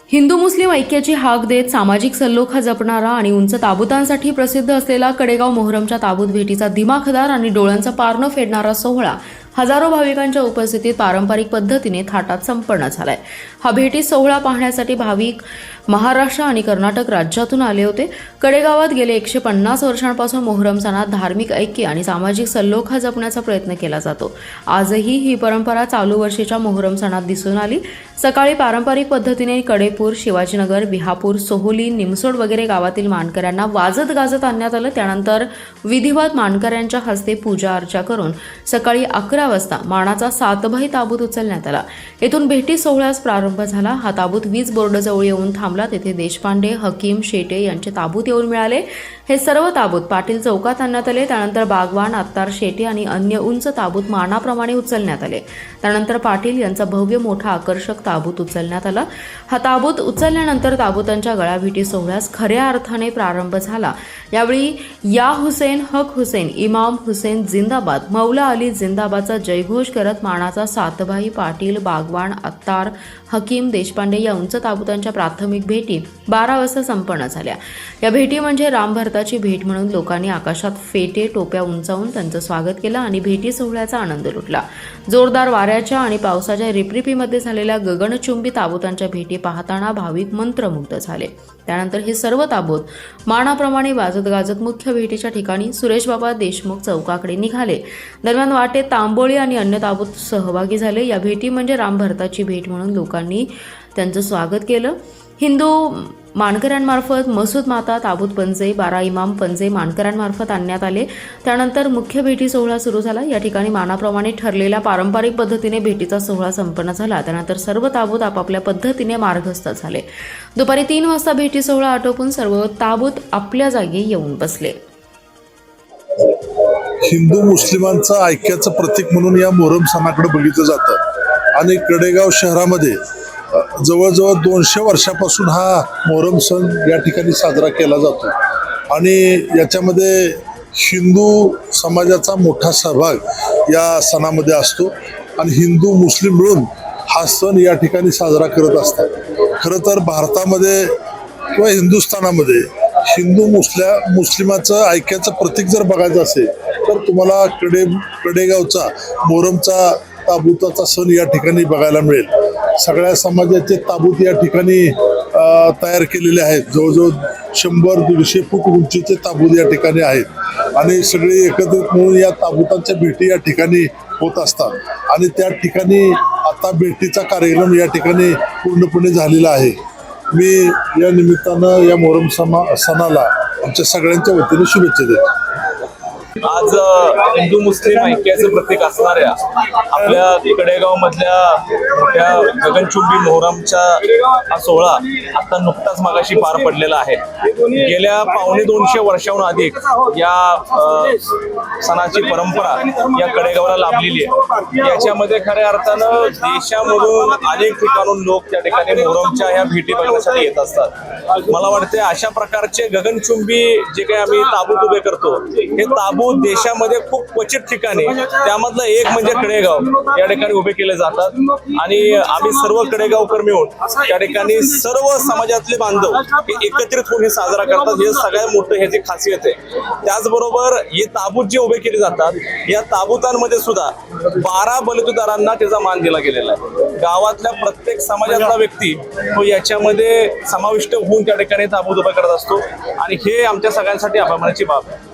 हिंदू मुस्लिम ऐक्याची हाक देत सामाजिक सल्लोखा जपणारा आणि उंच ताबुतांसाठी प्रसिद्ध असलेला कडेगाव मोहरमच्या ताबूत भेटीचा दिमाखदार आणि डोळ्यांचा पारणं फेडणारा सोहळा हजारो भाविकांच्या उपस्थितीत पारंपरिक पद्धतीने थाटात संपन्न झालाय। हा भेटी सोहळा पाहण्यासाठी भाविक महाराष्ट्र आणि कर्नाटक राज्यातून आले होते। कडेगावात गेले 150 वर्षांपासून मोहरम सणात धार्मिक ऐक्य आणि सामाजिक सल्लोखा जपण्याचा प्रयत्न केला जातो। आजही ही परंपरा चालू वर्षीच्या मोहरम सणात दिसून आली। सकाळी पारंपरिक पद्धतीने कडेपूर, शिवाजीनगर, बिहापूर, सोहोली, निमसोड वगैरे गावातील मानकऱ्यांना वाजत गाजत आणण्यात आलं। त्यानंतर विधिवत मानकऱ्यांच्या हस्ते पूजा अर्चा करून सकाळी 11 वाजता मानाचा सातभाई ताबूत उचलण्यात आला। येथून भेटी सोहळ्यास प्रारंभ झाला। हा ताबूत वीज बोर्डजवळ येऊन थांबला। तेथे देशपांडे, हकीम, शेटे यांचे ताबूत येऊन मिळाले। हे सर्व ताबूत पाटील चौकात आणण्यात आले। त्यानंतर बागवान, आत्तार, शेटे आणि अन्य उंच ताबूत मानाप्रमाणे उचलण्यात आले। त्यानंतर पाटील यांचा भव्य मोठा आकर्षक ताबूत उचलण्यात आला। हा ताबूत उचलल्यानंतर ताबूतांच्या गळाभेटी सोहळ्यास खऱ्या अर्थाने प्रारंभ झाला। यावेळी या हुसेन, हक हुसेन, इमाम हुसेन जिंदाबाद, मौला अली जिंदाबादचा जयघोष करत मानाचा सातभाई, पाटील, बागवान, आत्तार, हकीम, देशपांडे या उंच ताबूतांच्या प्राथमिक भेटी 12 वाजता संपन्न झाल्या। या भेटी म्हणजे रामभरताची भेट म्हणून लोकांनी आकाशात फेटे, टोप्या उंचावून त्यांचं स्वागत केलं आणि भेटी सोहळ्याचा आनंद लुटला। जोरदार वाऱ्याच्या आणि पावसाच्या रिपरिपीमध्ये झालेल्या गगनचुंबी ताबूतांच्या भेटी पाहताना भाविक मंत्रमुग्ध झाले। त्यानंतर हे सर्व ताबूत मानाप्रमाणे वाजत गाजत मुख्य भेटीच्या ठिकाणी सुरेशबाबा देशमुख चौकाकडे निघाले। दरम्यान वाटेत तांबोळी आणि अन्य ताबूत सहभागी झाले। या भेटी म्हणजे रामभरताची भेट म्हणून लोकांनी त्यांचं स्वागत केलं। हिंदू मानकऱ्यांमार्फत मसूद माता ताबूत पंजे, 12 इमाम पंजे मानकऱ्यांमार्फत आणण्यात आले। त्यानंतर मुख्य भेटी सोहळा सुरू झाला। या ठिकाणी मानाप्रमाणे ठरलेल्या पारंपरिक पद्धतीने भेटीचा सोहळा संपन्न झाला। त्यानंतर सर्व ताबूत आपापल्या पद्धतीने मार्गस्थ झाले। दुपारी 3 वाजता भेटी सोहळा आटोपून सर्व ताबूत आपल्या जागी येऊन बसले। हिंदू मुस्लिमांचं ऐक्याचं प्रतीक म्हणून या मोहरम सणाकडे बघितलं जातं आणि कडेगाव शहरामध्ये जवळजवळ 200 वर्षापासून हा मोहरम सण या ठिकाणी साजरा केला जातो आणि याच्यामध्ये हिंदू समाजाचा मोठा सहभाग या सणामध्ये असतो आणि हिंदू मुस्लिम मिळून हा सण या ठिकाणी साजरा करत असतात। खरं तर भारतामध्ये किंवा हिंदुस्थानामध्ये हिंदू मुस्लिमाचं ऐक्याचं प्रतीक जर बघायचं असेल तर तुम्हाला कडेगावचा मोहरमचा ताबूताचा सण या ठिकाणी बघायला मिळेल। सगळ्या समाजाचे ताबूत या ठिकाणी तयार केलेले आहेत। जवळजवळ 100-150 फूट उंचीचे ताबूत या ठिकाणी आहेत आणि सगळे एकत्रित मिळून या ताबूतांच्या भेटी या ठिकाणी होत असतात आणि त्या ठिकाणी आता भेटीचा कार्यक्रम या ठिकाणी पूर्णपणे झालेला आहे। मी या निमित्तानं या मोहरम सणाला आमच्या सगळ्यांच्या वतीने शुभेच्छा देतो। आज हिंदू मुस्लिम ऐक्याचं प्रतीक असणाऱ्या आपल्या कडेगाव मधल्या मोठ्या गगनचुंबी मोहरमचा हा सोहळा आता नुकताच मागाशी पार पडलेला आहे। गेल्या 250 वर्षाहून अधिक या सणाची परंपरा या कडेगावला लाभलेली आहे। याच्यामध्ये खऱ्या अर्थानं देशामधून अनेक ठिकाणून लोक त्या ठिकाणी मोहरमच्या ह्या भेटी बघण्यासाठी येत असतात। मला वाटते अशा प्रकारचे गगनचुंबी जे काही आम्ही ताबूत उभे करतो हे ताबूत देशामध्ये खूप क्वचित ठिकाणी, त्यामधलं एक म्हणजे कडेगाव या ठिकाणी उभे केले जातात आणि आम्ही सर्व कडेगावकर मिळून त्या ठिकाणी सर्व समाजातले बांधव एकत्रित होऊन हे साजरा करतात। हे सगळ्यात मोठं ह्याची खासियत आहे। त्याचबरोबर हे ताबूत जे उभे केले जातात या ताबूतांमध्ये सुद्धा 12 बलिदारांना त्याचा मान दिला गेलेला आहे। गावातल्या प्रत्येक समाजातला व्यक्ती तो याच्यामध्ये समाविष्ट होऊन त्या ठिकाणी ताबूत उभा करत असतो आणि हे आमच्या सगळ्यांसाठी अभिमानाची बाब आहे।